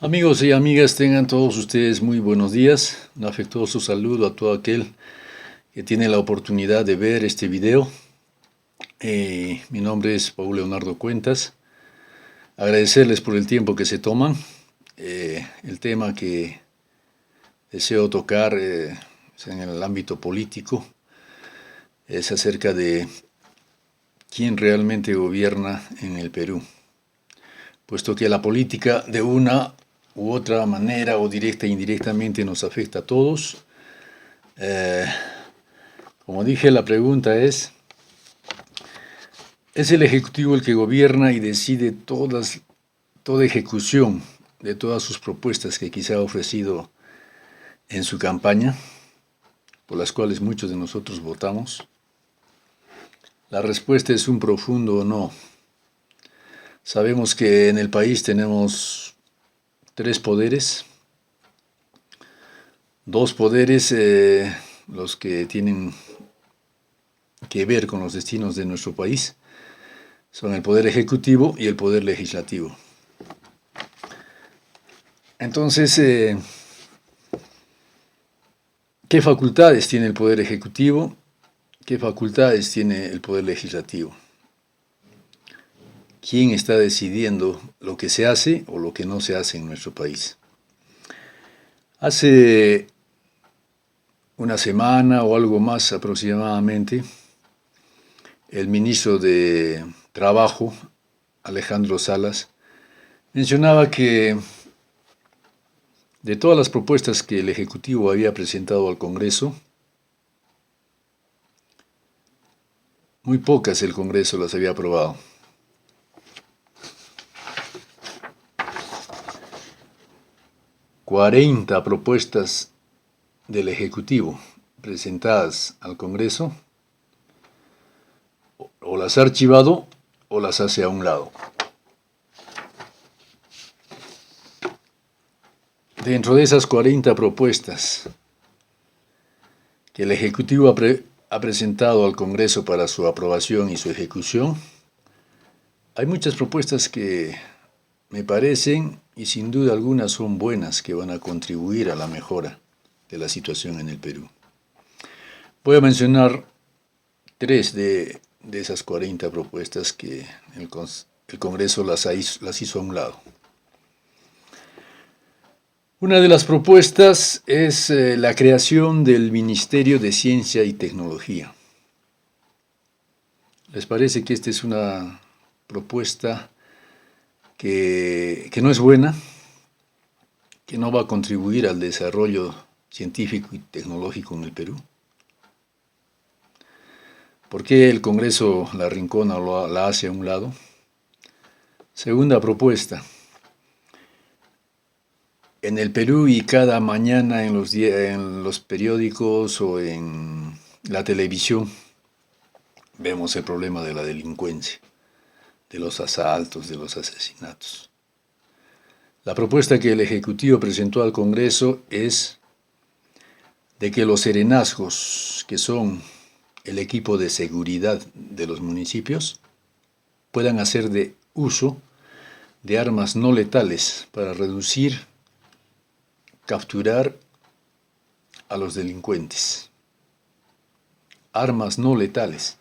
Amigos y amigas, tengan todos ustedes muy buenos días. Un afectuoso saludo a todo aquel que tiene la oportunidad de ver este video. Mi nombre es Paul Leonardo Cuentas. Agradecerles por el tiempo que se toman. El tema que deseo tocar es en el ámbito político. Es acerca de quién realmente gobierna en el Perú. Puesto que la política de una u otra manera, o directa e indirectamente, nos afecta a todos. Como dije, la pregunta ¿es el Ejecutivo el que gobierna y decide toda ejecución de todas sus propuestas que quizá ha ofrecido en su campaña, por las cuales muchos de nosotros votamos? La respuesta es un profundo no. Sabemos que en el país tenemos tres poderes. Dos poderes, los que tienen que ver con los destinos de nuestro país, son el poder ejecutivo y el poder legislativo. Entonces, ¿qué facultades tiene el poder ejecutivo? ¿Qué facultades tiene el poder legislativo? ¿Quién está decidiendo lo que se hace o lo que no se hace en nuestro país? Hace una semana o algo más aproximadamente, el ministro de Trabajo, Alejandro Salas, mencionaba que de todas las propuestas que el Ejecutivo había presentado al Congreso, muy pocas el Congreso las había aprobado. "40 propuestas del Ejecutivo presentadas al Congreso, o las ha archivado o las hace a un lado". Dentro de esas 40 propuestas que el Ejecutivo ha presentado al Congreso para su aprobación y su ejecución, hay muchas propuestas que me parecen, y sin duda alguna son buenas, que van a contribuir a la mejora de la situación en el Perú. Voy a mencionar tres de esas 40 propuestas que el Congreso las hizo a un lado. Una de las propuestas es la creación del Ministerio de Ciencia y Tecnología. ¿Les parece que esta es una propuesta que no es buena, que no va a contribuir al desarrollo científico y tecnológico en el Perú? ¿Por qué el Congreso la arrincona o la hace a un lado? Segunda propuesta. En el Perú, y cada mañana en los periódicos o en la televisión, vemos el problema de la delincuencia, de los asaltos, de los asesinatos. La propuesta que el Ejecutivo presentó al Congreso es de que los serenazgos, que son el equipo de seguridad de los municipios, puedan hacer de uso de armas no letales para reducir, capturar a los delincuentes. Armas no letales.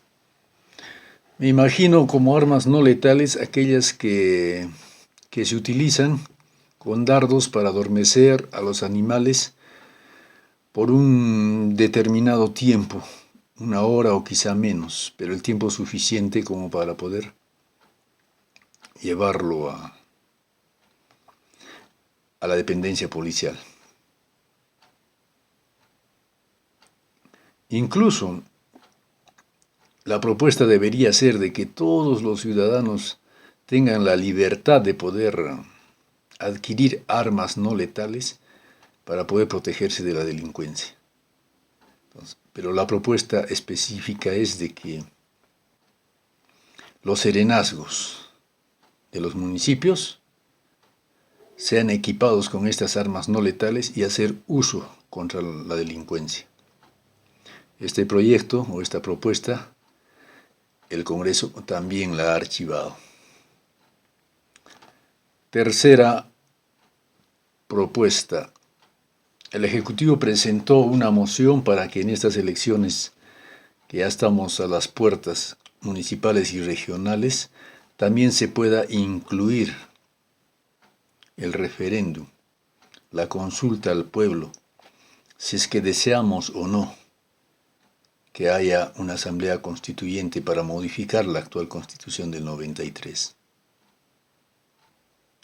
Me imagino como armas no letales aquellas que se utilizan con dardos para adormecer a los animales por un determinado tiempo, una hora o quizá menos, pero el tiempo suficiente como para poder llevarlo a la dependencia policial. Incluso la propuesta debería ser de que todos los ciudadanos tengan la libertad de poder adquirir armas no letales para poder protegerse de la delincuencia. Pero la propuesta específica es de que los serenazgos de los municipios sean equipados con estas armas no letales y hacer uso contra la delincuencia. Este proyecto o esta propuesta, el Congreso también la ha archivado. Tercera propuesta. El Ejecutivo presentó una moción para que en estas elecciones, que ya estamos a las puertas, municipales y regionales, también se pueda incluir el referéndum, la consulta al pueblo, si es que deseamos o no que haya una asamblea constituyente para modificar la actual constitución del 93.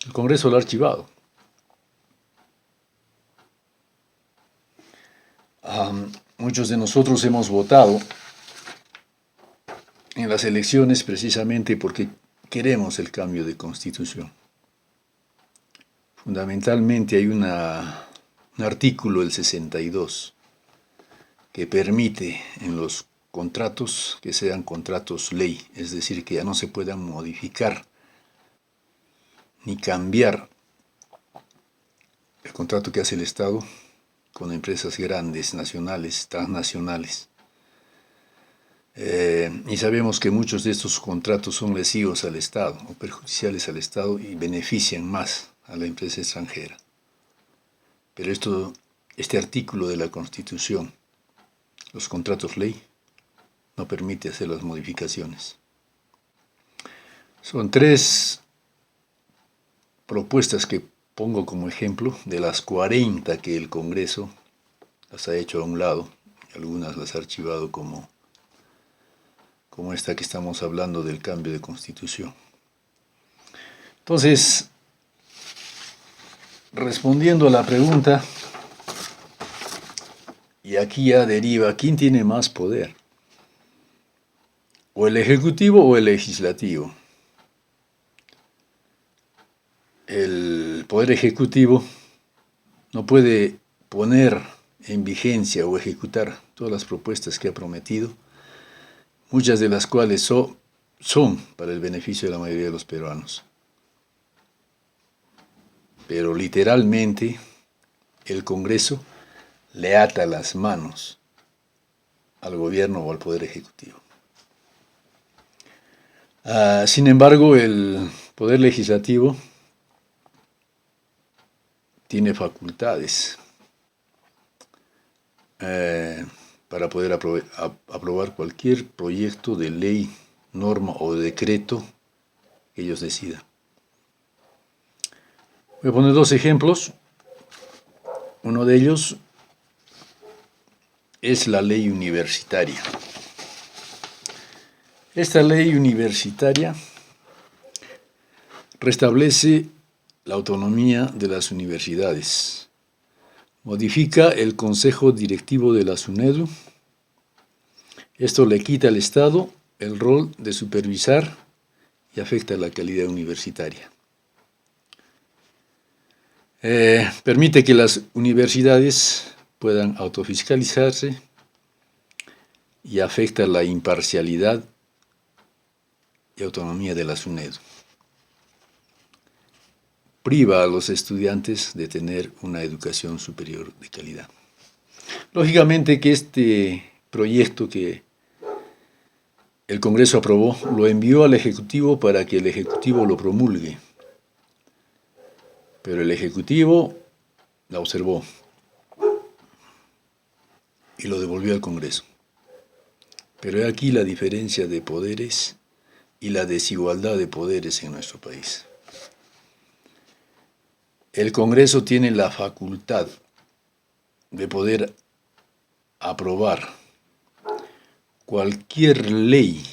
El Congreso lo ha archivado. Muchos de nosotros hemos votado en las elecciones precisamente porque queremos el cambio de constitución. Fundamentalmente hay un artículo, el 62, que permite en los contratos que sean contratos ley, es decir, que ya no se puedan modificar ni cambiar el contrato que hace el Estado con empresas grandes, nacionales, transnacionales. Y sabemos que muchos de estos contratos son lesivos al Estado o perjudiciales al Estado y benefician más a la empresa extranjera. Pero este artículo de la Constitución, los contratos ley, no permite hacer las modificaciones. Son 3 propuestas que pongo como ejemplo de las 40 que el Congreso las ha hecho a un lado, algunas las ha archivado como esta que estamos hablando del cambio de constitución. Entonces, respondiendo a la pregunta, y aquí ya deriva, ¿quién tiene más poder? ¿O el Ejecutivo o el Legislativo? El Poder Ejecutivo no puede poner en vigencia o ejecutar todas las propuestas que ha prometido, muchas de las cuales son para el beneficio de la mayoría de los peruanos. Pero literalmente el Congreso le ata las manos al gobierno o al Poder Ejecutivo. Sin embargo, el Poder Legislativo tiene facultades para poder aprobar cualquier proyecto de ley, norma o decreto que ellos decidan. Voy a poner 2 ejemplos. Uno de ellos es la ley universitaria. Esta ley universitaria restablece la autonomía de las universidades, modifica el Consejo Directivo de la SUNEDU. Esto le quita al Estado el rol de supervisar y afecta la calidad universitaria. Permite que las universidades puedan autofiscalizarse y afecta la imparcialidad y autonomía de la SUNEDU. Priva a los estudiantes de tener una educación superior de calidad. Lógicamente que este proyecto que el Congreso aprobó lo envió al Ejecutivo para que el Ejecutivo lo promulgue. Pero el Ejecutivo la observó y lo devolvió al Congreso. Pero he aquí la diferencia de poderes y la desigualdad de poderes en nuestro país. El Congreso tiene la facultad de poder aprobar cualquier ley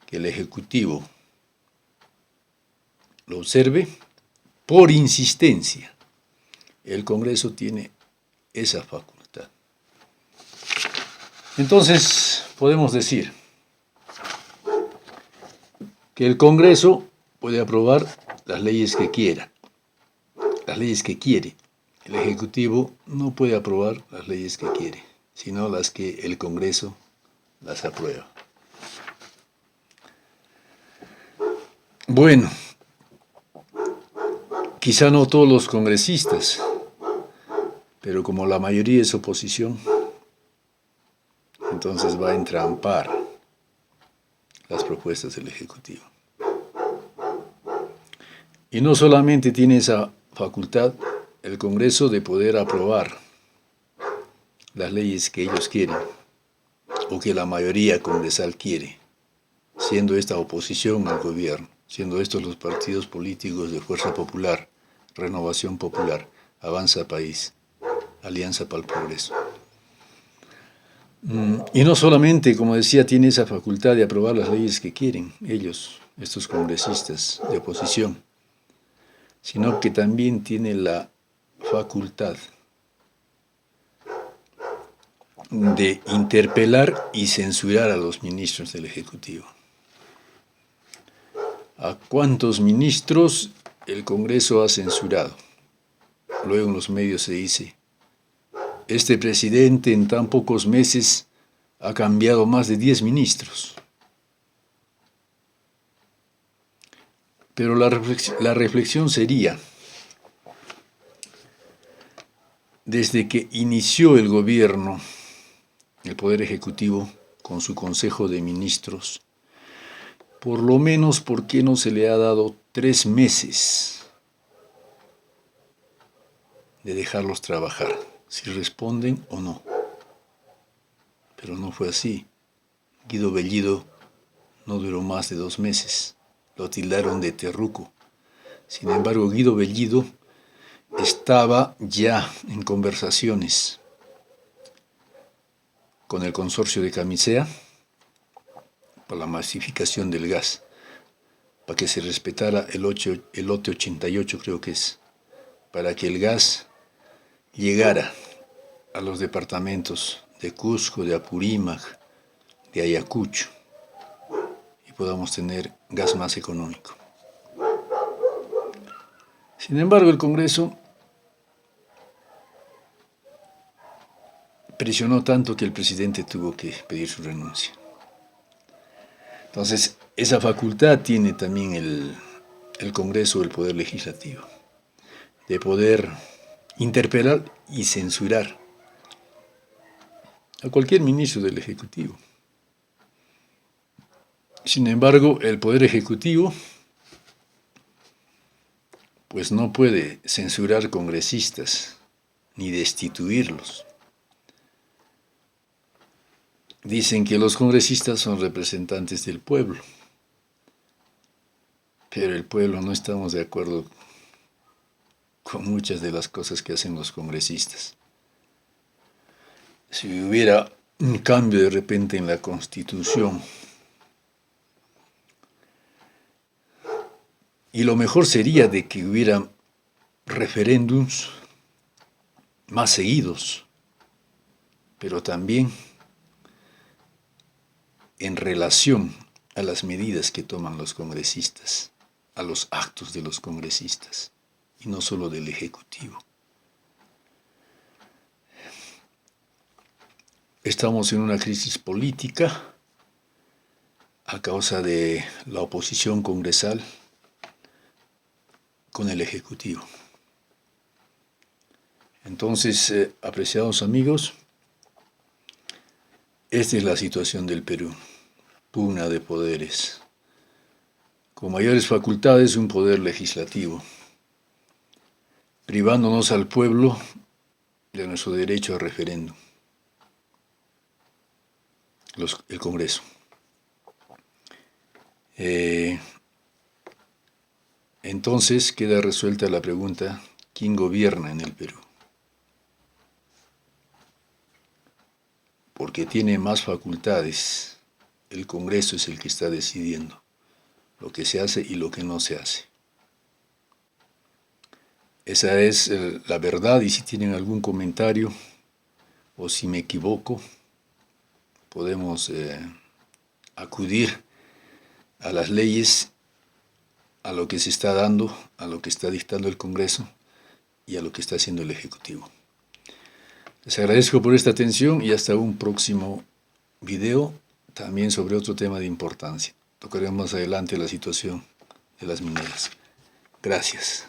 que el Ejecutivo lo observe por insistencia. El Congreso tiene esa facultad. Entonces, podemos decir que el Congreso puede aprobar las leyes que quiera, las leyes que quiere. El Ejecutivo no puede aprobar las leyes que quiere, sino las que el Congreso las aprueba. Bueno, quizá no todos los congresistas, pero como la mayoría es oposición, entonces va a entrampar las propuestas del Ejecutivo. Y no solamente tiene esa facultad, el Congreso, de poder aprobar las leyes que ellos quieren o que la mayoría congresal quiere, siendo esta oposición al gobierno, siendo estos los partidos políticos de Fuerza Popular, Renovación Popular, Avanza País, Alianza para el Progreso. Y no solamente, como decía, tiene esa facultad de aprobar las leyes que quieren ellos, estos congresistas de oposición, sino que también tiene la facultad de interpelar y censurar a los ministros del Ejecutivo. ¿A cuántos ministros el Congreso ha censurado? Luego en los medios se dice: este presidente en tan pocos meses ha cambiado más de 10 ministros. Pero la reflexión sería: desde que inició el gobierno, el Poder Ejecutivo, con su Consejo de Ministros, por lo menos, ¿por qué no se le ha dado 3 meses de dejarlos trabajar, si responden o no? Pero no fue así. Guido Bellido no duró más de 2 meses. Lo tildaron de terruco. Sin embargo, Guido Bellido estaba ya en conversaciones con el consorcio de Camisea para la masificación del gas, para que se respetara el lote 88, creo que es, para que el gas llegara a los departamentos de Cusco, de Apurímac, de Ayacucho, y podamos tener gas más económico. Sin embargo, el Congreso presionó tanto que el presidente tuvo que pedir su renuncia. Entonces, esa facultad tiene también el Congreso, el Poder Legislativo, de poder interpelar y censurar a cualquier ministro del Ejecutivo. Sin embargo, el Poder Ejecutivo pues no puede censurar congresistas ni destituirlos. Dicen que los congresistas son representantes del pueblo, pero el pueblo no estamos de acuerdo con muchas de las cosas que hacen los congresistas. Si hubiera un cambio de repente en la Constitución, y lo mejor sería de que hubiera referéndums más seguidos, pero también en relación a las medidas que toman los congresistas, a los actos de los congresistas, y no solo del Ejecutivo. Estamos en una crisis política a causa de la oposición congresal con el Ejecutivo. Entonces, apreciados amigos, esta es la situación del Perú, pugna de poderes, con mayores facultades un poder legislativo, privándonos al pueblo de nuestro derecho a referéndum, el Congreso. Entonces queda resuelta la pregunta: ¿quién gobierna en el Perú? Porque tiene más facultades. El Congreso es el que está decidiendo lo que se hace y lo que no se hace. Esa es la verdad, y si tienen algún comentario o si me equivoco, podemos acudir a las leyes, a lo que se está dando, a lo que está dictando el Congreso y a lo que está haciendo el Ejecutivo. Les agradezco por esta atención y hasta un próximo video, también sobre otro tema de importancia. Tocaremos más adelante la situación de las mineras. Gracias.